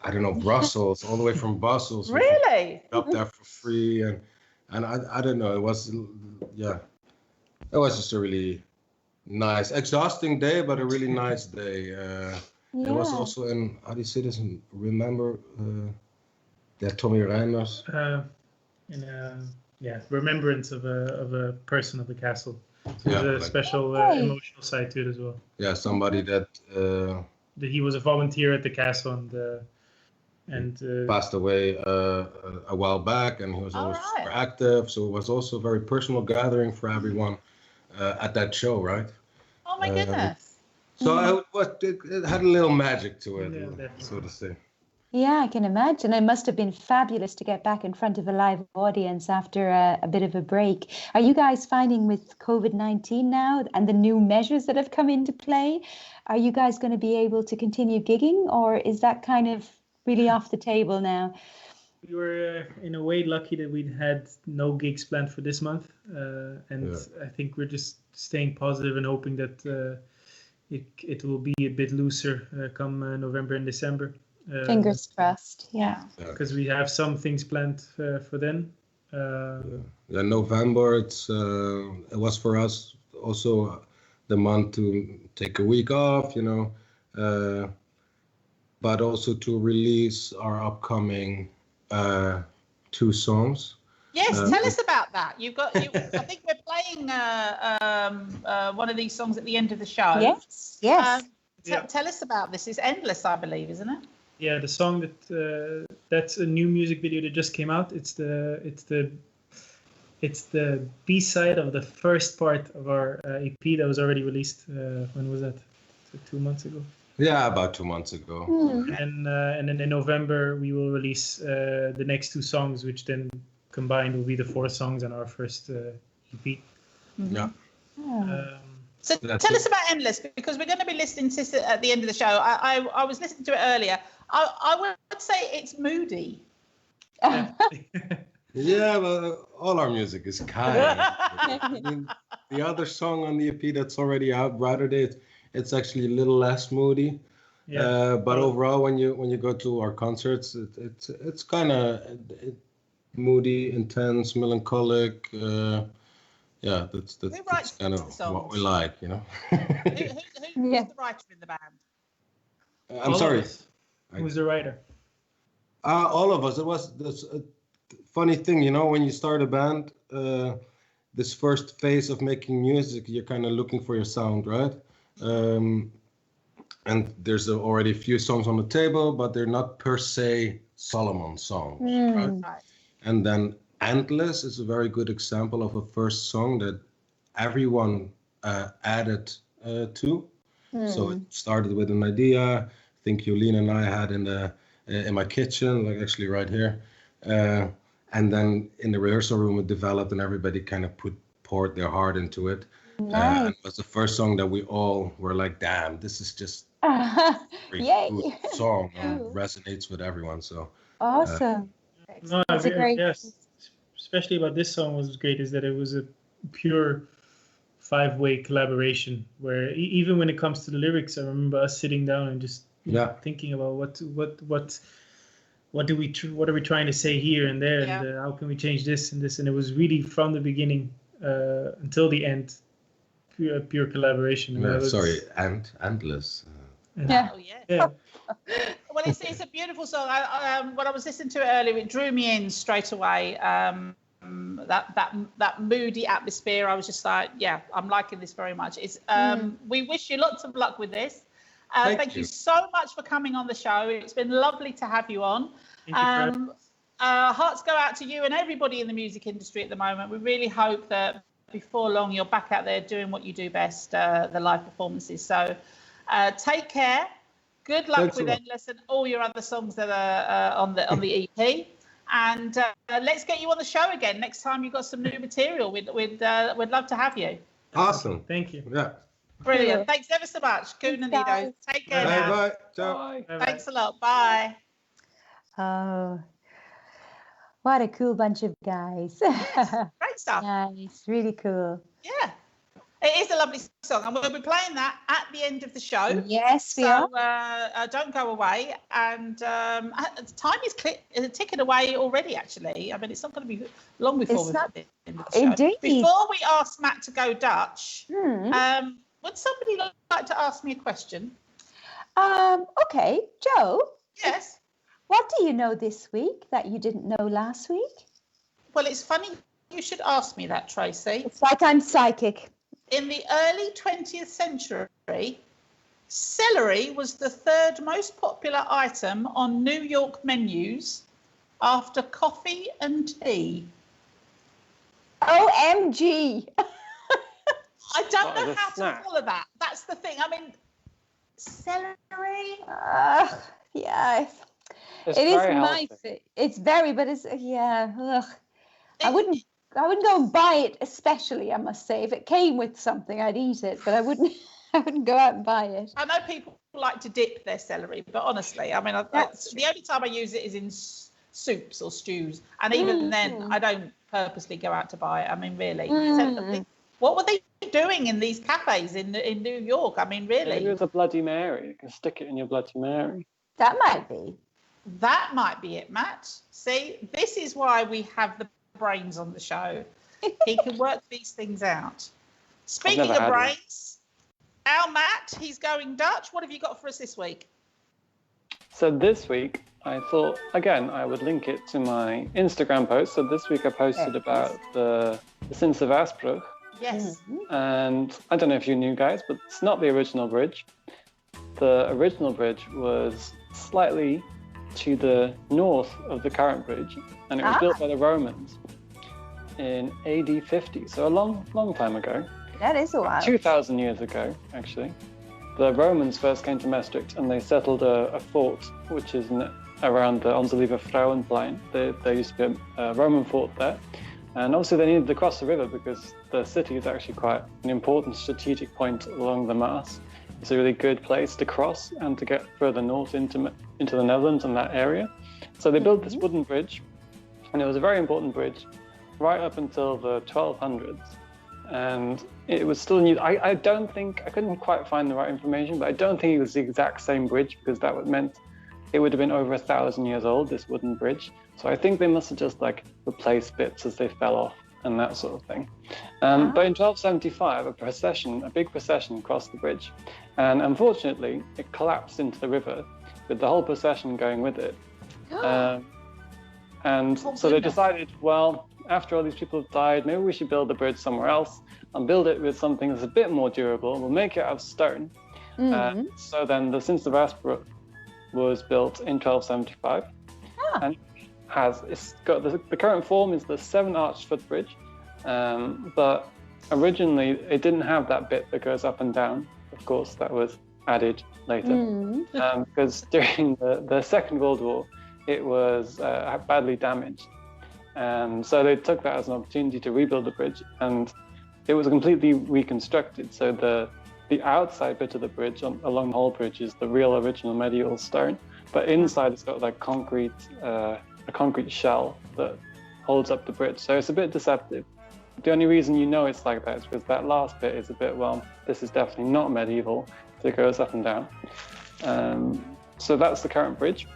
I don't know, Brussels, all the way from Brussels. Really? Up there for free, and I don't know. It was just a really nice, exhausting day, but a really nice day. It was also in, how do you say this? Remember. Tommy Reimers. Remembrance of a person of the castle. So there's a special emotional side to it as well. Yeah, somebody that he was a volunteer at the castle and passed away a while back, and he was always super active. So it was also a very personal gathering for everyone at that show, right? Oh my goodness! So it had a little magic to it, so to say. Yeah, I can imagine. It must have been fabulous to get back in front of a live audience after a bit of a break. Are you guys finding with COVID-19 now and the new measures that have come into play, are you guys going to be able to continue gigging, or is that kind of really off the table now? We were in a way lucky that we'd had no gigs planned for this month. I think we're just staying positive and hoping that it will be a bit looser come November and December. Fingers crossed, because we have some things planned for then. November, it was for us also the month to take a week off, but also to release our upcoming 2 songs. Yes, tell us about that. I think we're playing one of these songs at the end of the show. Yes. Tell us about this. It's Endless, I believe, isn't it? Yeah, the song that's a new music video that just came out. It's the B-side of the first part of our EP that was already released. When was that? 2 months ago. Yeah, about 2 months ago. And then in November we will release the next 2 songs, which then combined will be the 4 songs on our first EP. Yeah. So tell us about Endless, because we're going to be listening to it at the end of the show. I was listening to it earlier. I would say it's moody. Yeah, well, all our music is kind of. I mean, the other song on the EP that's already out, Brighter Day, it's actually a little less moody. Yeah. But overall, when you go to our concerts, it's kind of moody, intense, melancholic. Yeah, that's kind of what we like, Who's the writer in the band? I'm sorry. Who's the writer? All of us. It was this funny thing, when you start a band, this first phase of making music, you're kind of looking for your sound, right? And there's already a few songs on the table, but they're not per se Solomon songs, right? And then Endless is a very good example of a first song that everyone added to. So it started with an idea. I think Jolene and I had in my kitchen, like actually right here. And then in the rehearsal room it developed, and everybody kind of poured their heart into it. And it was the first song that we all were like, damn, this is just a good song. And it resonates with everyone. So awesome. Yes, especially about this song was great is that it was a pure 5-way collaboration where even when it comes to the lyrics, I remember us sitting down and just thinking about what are we trying to say here and there, and how can we change this and this, and it was really from the beginning until the end pure collaboration. Endless. Yeah. Oh, yeah. Well, it's a beautiful song. When I was listening to it earlier, it drew me in straight away. That moody atmosphere. I was just like, yeah, I'm liking this very much. We wish you lots of luck with this. Thank you so much for coming on the show. It's been lovely to have you on. Hearts go out to you and everybody in the music industry at the moment. We really hope that before long you're back out there doing what you do best, the live performances. So take care. Good luck with Endless and all your other songs that are on the EP. And let's get you on the show again next time you've got some new material. We'd love to have you. Awesome. Thank you. Yeah. Brilliant. Thanks ever so much, Koen and Ido. Take care now. Bye. Ciao. Thanks a lot. Bye. Oh, what a cool bunch of guys. Great stuff. Nice. Really cool. Yeah. It is a lovely song, and we'll be playing that at the end of the show. Yes, we are. So don't go away. And time is ticking away already, actually. I mean, it's not going to be long before we're at the end of the show. Indeed. Before we ask Matt to go Dutch, would somebody like to ask me a question? Okay, Joe. Yes. What do you know this week that you didn't know last week? Well, it's funny you should ask me that, Tracy. It's like I'm psychic. In the early 20th century, celery was the 3rd most popular item on New York menus after coffee and tea. OMG. I don't know how to follow that. That's the thing. I mean, celery. Yeah. It is my thing. It's very, but it's I wouldn't go and buy it, especially, I must say. If it came with something, I'd eat it, but I wouldn't go out and buy it. I know people like to dip their celery, but honestly, I mean, the only time I use it is in soups or stews, and even then, I don't purposely go out to buy it. I mean, really. What were they doing in these cafes in New York? I mean, really. Maybe with a Bloody Mary. You can stick it in your Bloody Mary. That might be. That might be it, Matt. See, this is why we have the brains on the show. He can work these things out. Speaking of brains, Our Matt, he's going Dutch. What have you got for us this week? So this week, I thought, again, I would link it to my Instagram post. So this week I posted about the Sint-Servaasbrug. Yes. And I don't know if you knew, guys, but it's not the original bridge. The original bridge was slightly to the north of the current bridge, and it was built by the Romans in AD 50, so a long time ago. That is a while. 2,000 years ago, actually. The Romans first came to Maastricht, and they settled a fort, which is around the Onze Lieve Vrouwenplein. There used to be a Roman fort there. And obviously they needed to cross the river because the city is actually quite an important strategic point along the Maas. It's a really good place to cross and to get further north into the Netherlands and that area. So they built this wooden bridge, and it was a very important bridge right up until the 1200s. And it was still new. I couldn't quite find the right information, but I don't think it was the exact same bridge, because that meant it would have been over 1,000 years old, this wooden bridge. So I think they must have just replaced bits as they fell off and that sort of thing. But in 1275, a big procession crossed the bridge. And unfortunately, it collapsed into the river with the whole procession going with it. So they decided, well, after all these people have died, maybe we should build the bridge somewhere else and build it with something that's a bit more durable. We'll make it out of stone. So then the Sint-Servaasbrug was built in 1275. And it's got the current form is the 7-arched footbridge, but originally it didn't have that bit that goes up and down. Of course, that was added later because during the Second World War it was badly damaged, and so they took that as an opportunity to rebuild the bridge, and it was completely reconstructed. So the outside bit of the bridge along the whole bridge is the real original medieval stone, but inside it's got a concrete shell that holds up the bridge. So it's a bit deceptive. The only reason you know it's like that is because that last bit is a bit, this is definitely not medieval. It goes up and down. So that's the current bridge.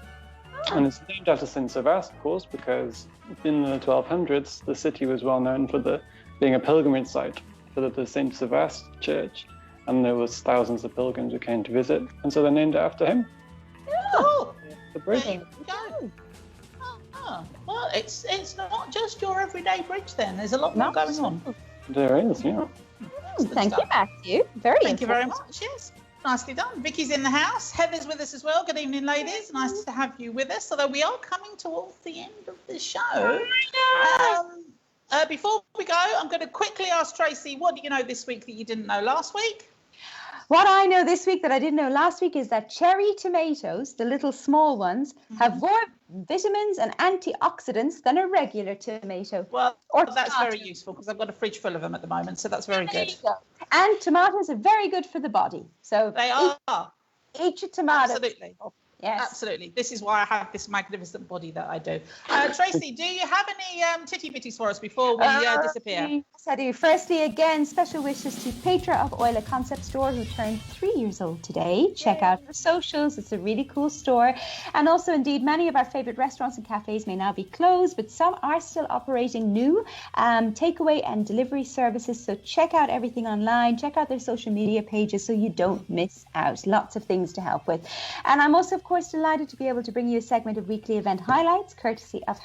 And it's named after Sint-Servaas, of course, because in the 1200s, the city was well known for being a pilgrimage site for the Sint-Servaas church. And there was thousands of pilgrims who came to visit. And so they named it after him. Oh, the bridge. There you go. Well, it's not just your everyday bridge then. There's a lot more going on. There is, yeah. Thank you, Matthew. Thank you very much. Yes, nicely done. Vicky's in the house. Heather's with us as well. Good evening, ladies. Nice to have you with us. Although we are coming towards the end of the show. Before we go, I'm going to quickly ask Tracy, what do you know this week that you didn't know last week? What I know this week that I didn't know last week is that cherry tomatoes, the little small ones, have more vitamins and antioxidants than a regular tomato. Well, that's very useful because I've got a fridge full of them at the moment, so that's very good. And tomatoes are very good for the body. So they are. Eat your tomatoes. Absolutely. Yes. Absolutely. This is why I have this magnificent body that I do. Tracy, do you have any titty bitties for us before we disappear? Yes, I do. Firstly, again, special wishes to Petra of Oila Concept Store, who turned 3 years old today. Check out her socials. It's a really cool store. And also, indeed, many of our favourite restaurants and cafes may now be closed, but some are still operating new takeaway and delivery services. So check out everything online. Check out their social media pages so you don't miss out. Lots of things to help with. And I'm also, of course, delighted to be able to bring you a segment of weekly event highlights courtesy of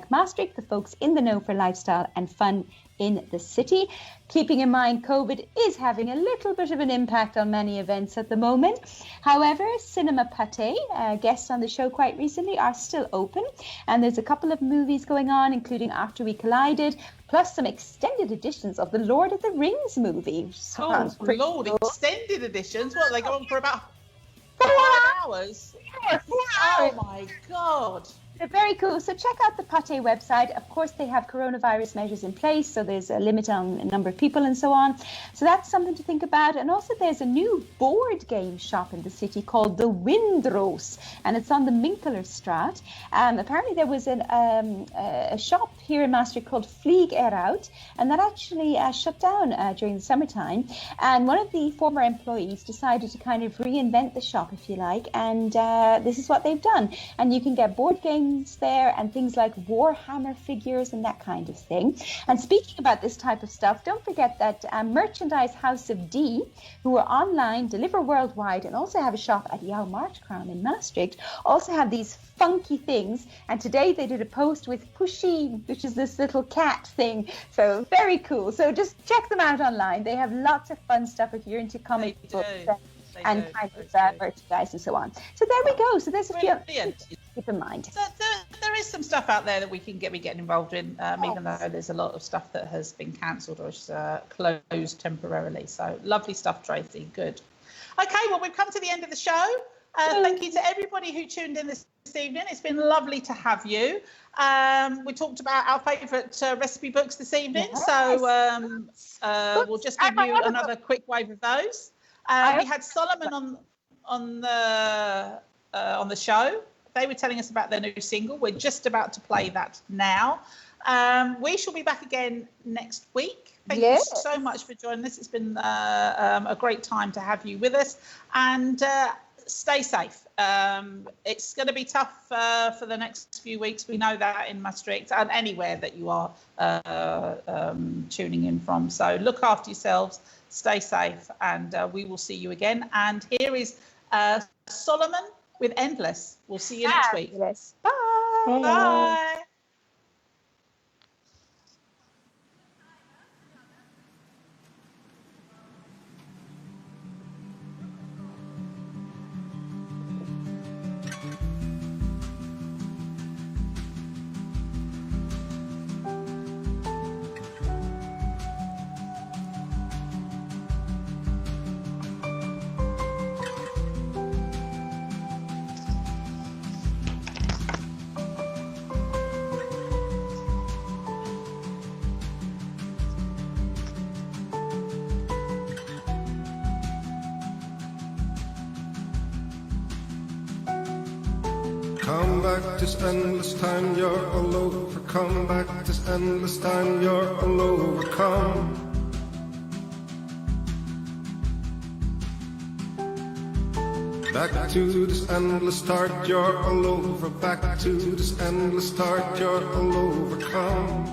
#Maastricht, the folks in the know for lifestyle and fun in the city. Keeping in mind COVID is having a little bit of an impact on many events at the moment. However, Cinema Pâté, guests on the show quite recently, are still open, and there's a couple of movies going on, including After We Collided, plus some extended editions of the Lord of the Rings movie. Oh, Lord, cool. Extended editions? What, they go on for about 5 hours? Yes, 4 hours. Oh my God. They're very cool. So check out the Pâté website. Of course, they have coronavirus measures in place, so there's a limit on the number of people and so on. So that's something to think about. And also there's a new board game shop in the city called the Windroos, and it's on the Minkelerstraat. Apparently there was a shop here in Maastricht called Vlieg Eruit, and that actually shut down during the summertime. And one of the former employees decided to kind of reinvent the shop, if you like, and this is what they've done. And you can get board games coins there and things like Warhammer figures and that kind of thing. And speaking about this type of stuff, don't forget that Merchandise House of D, who are online, deliver worldwide, and also have a shop at Jouw Marktkraam in Maastricht, also have these funky things. And today they did a post with Pushy, which is this little cat thing. So very cool. So just check them out online. They have lots of fun stuff if you're into comic books and kind of merchandise and so on. So there we go. So there's a few things to keep in mind. So there is some stuff out there that we can be getting involved in, even though there's a lot of stuff that has been cancelled or is closed temporarily. So lovely stuff, Tracy. Good. Okay, well, we've come to the end of the show. Thank you to everybody who tuned in this evening. It's been lovely to have you. We talked about our favourite recipe books this evening, so we'll just give you another quick wave of those. We had Solomon on the show. They were telling us about their new single. We're just about to play that now. We shall be back again next week. Thank you so much for joining us. It's been a great time to have you with us, and stay safe. It's going to be tough for the next few weeks. We know that in Maastricht and anywhere that you are tuning in from. So look after yourselves, stay safe, and we will see you again. And here is Solomon with Endlees. We'll see you next week. Bye. Bye. Come back this endless time, you're all over. Come back this endless time, you're all over. Come. Back to this endless start, you're all over. Back to this endless start, you're all over. Come.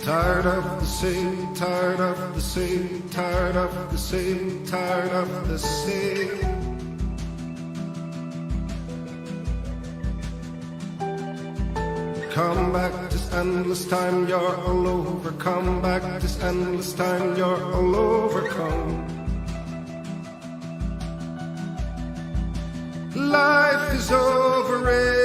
Tired of the same, tired of the same, tired of the same, tired of the same. Come back this endless time, you're all over. Come back this endless time, you're all over. Come. Life is overrated.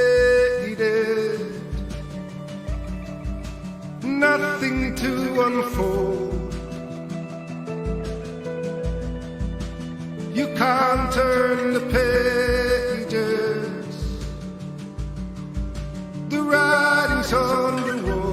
Nothing to unfold. You can't turn the pages. The writing's on the wall.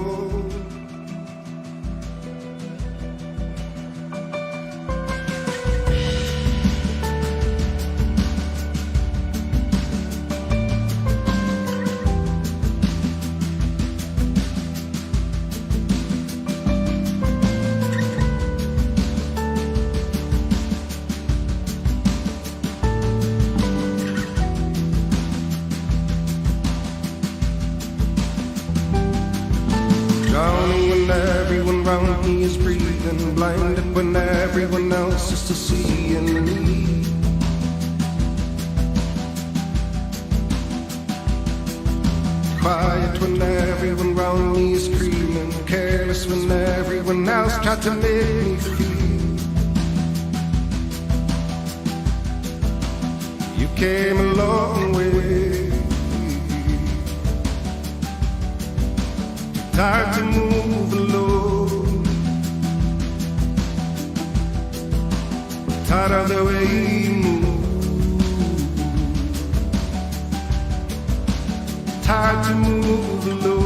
Around me is breathing, blinded when everyone else is still seeing me. Quiet when everyone around me is screaming, careless when everyone else tried to make me feel. You came a long way, tired to move alone. Tired of the way you move, tired to move alone.